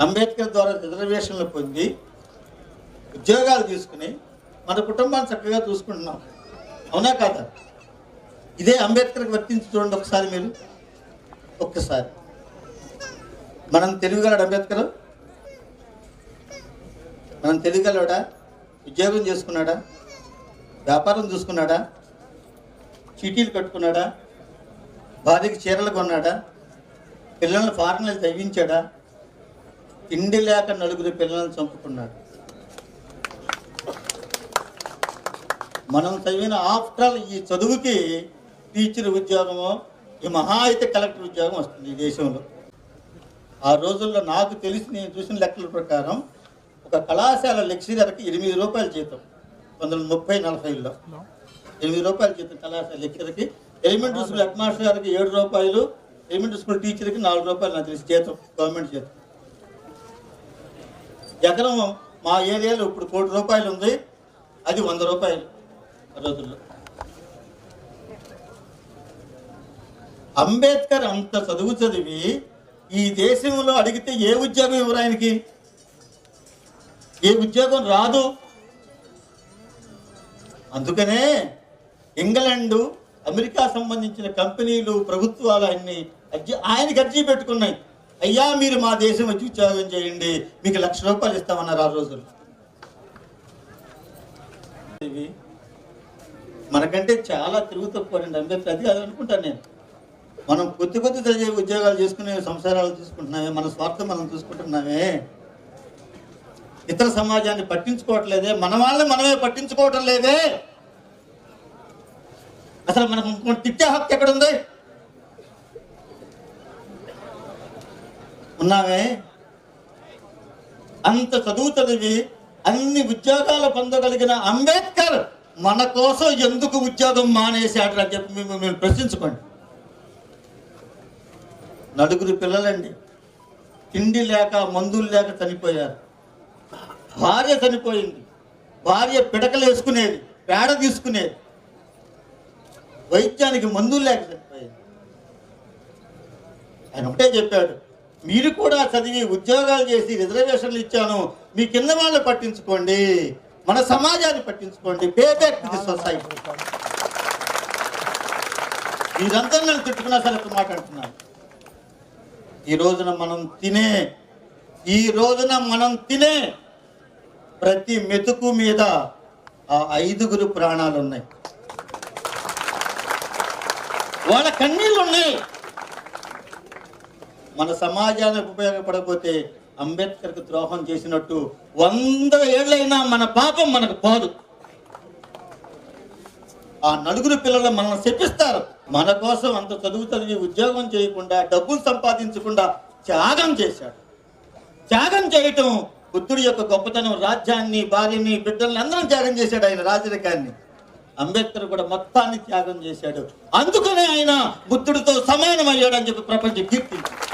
అంబేద్కర్ ద్వారా రిజర్వేషన్లు పొంది ఉద్యోగాలు తీసుకుని మన కుటుంబాన్ని చక్కగా చూసుకుంటున్నాం. అవునా కాదా? ఇదే అంబేద్కర్కి వర్తించి చూడండి ఒకసారి మీరు. ఒక్కసారి మనం తెలియగలడు అంబేద్కర్? మనం తెలియగలడా? ఉద్యోగం చేసుకున్నాడా? వ్యాపారం చూసుకున్నాడా? చీటీలు కట్టుకున్నాడా? భార్యకి చీరలు కొన్నాడా? పిల్లల్ని ఫారెన్లు చదివించాడా? తిండి లేక 4 పిల్లలను చంపుకున్నాడు. మనం చదివిన ఆఫ్టర్ ఆల్ ఈ చదువుకి టీచర్ ఉద్యోగము, ఈ మహా అయితే కలెక్టర్ ఉద్యోగం వస్తుంది ఈ దేశంలో. ఆ రోజుల్లో నాకు తెలిసి నేను చూసిన లెక్కల ప్రకారం ఒక కళాశాల లెక్చరర్కి 8 రూపాయల జీతం 1930-40లో 8 రూపాయల జీతం కళాశాల లెక్చరర్కి. ఎలిమెంటరీ స్కూల్ హెడ్ మాస్టర్ గారికి 7 రూపాయలు, ఎలిమెంటరీ స్కూల్ టీచర్కి 4 రూపాయలు నాకు తెలిసి జీతం, గవర్నమెంట్ జీతం. ఎకరం మా ఏరియాలో ఇప్పుడు 1 కోటి రూపాయలు ఉంది, అది 100 రూపాయలు ఆ రోజుల్లో. అంబేద్కర్ అంత చదువు చదివి ఈ దేశంలో అడిగితే ఏ ఉద్యోగం ఇవ్వరు ఆయనకి, ఏ ఉద్యోగం రాదు. అందుకనే ఇంగ్లాండు, అమెరికా సంబంధించిన కంపెనీలు, ప్రభుత్వాలు ఆయనకి అర్జీ పెట్టుకున్నాయి. అయ్యా మీరు మా దేశం వచ్చి ఉద్యోగం చేయండి, మీకు ₹1,00,000 ఇస్తామన్నారు ఆ రోజులు. మనకంటే చాలా తిరుగు తక్కువండి అంబేద్కర్. అది అనుకుంటాను నేను. మనం కొద్ది చదివే ఉద్యోగాలు చేసుకునే, సంసారాలు తీసుకుంటున్నామే, మన స్వార్థం మనం చూసుకుంటున్నామే, ఇతర సమాజాన్ని పట్టించుకోవట్లేదే, మన వాళ్ళని మనమే పట్టించుకోవటం లేదే. అసలు మనకు తిట్టే హక్కు ఎక్కడుంది? ఉన్నామే. అంత చదువు చదివి అన్ని ఉద్యోగాలు పొందగలిగిన అంబేద్కర్ మన కోసం ఎందుకు ఉద్యోగం మానేశాడు అని చెప్పి మేము ప్రశ్నించుకోండి. 4 పిల్లలండి, తిండి లేక మందులు లేక చనిపోయారు. భార్య చనిపోయింది, భార్య పిడకలు వేసుకునేది, పేడ తీసుకునేది, వైద్యానికి మందులు లేక చనిపోయింది. ఆయన ఒకటే చెప్పాడు, మీరు కూడా చదివి ఉద్యోగాలు చేసి రిజర్వేషన్లు ఇచ్చాను, మీ కింద వాళ్ళు పట్టించుకోండి, మన సమాజాన్ని పట్టించుకోండి, pay back to the society. మీరంతా నన్ను తిట్టుకున్నా సరే మాట్లాడుతున్నాను. ఈ రోజున మనం తినే ప్రతి మెతుకు మీద ఆ 5 ప్రాణాలు ఉన్నాయి, వాళ్ళ కన్నీళ్ళు ఉన్నాయి. మన సమాజానికి ఉపయోగపడకపోతే అంబేద్కర్కి ద్రోహం చేసినట్టు 100 ఏళ్ళైనా మన పాపం మనకు పోదు. ఆ 4 పిల్లలు మనల్ని శపిస్తారు. మన కోసం అంత చదువు చదివి ఉద్యోగం చేయకుండా, డబ్బులు సంపాదించకుండా త్యాగం చేశాడు. త్యాగం చేయటం బుద్ధుడి యొక్క గొప్పతనం. రాజ్యాన్ని, భార్యని, బిడ్డల్ని అందరం త్యాగం చేశాడు ఆయన, రాజరికాన్ని. అంబేద్కర్ కూడా మొత్తాన్ని త్యాగం చేశాడు. అందుకనే ఆయన బుద్ధుడితో సమానమయ్యాడు అని చెప్పి ప్రపంచం కీర్తించాడు.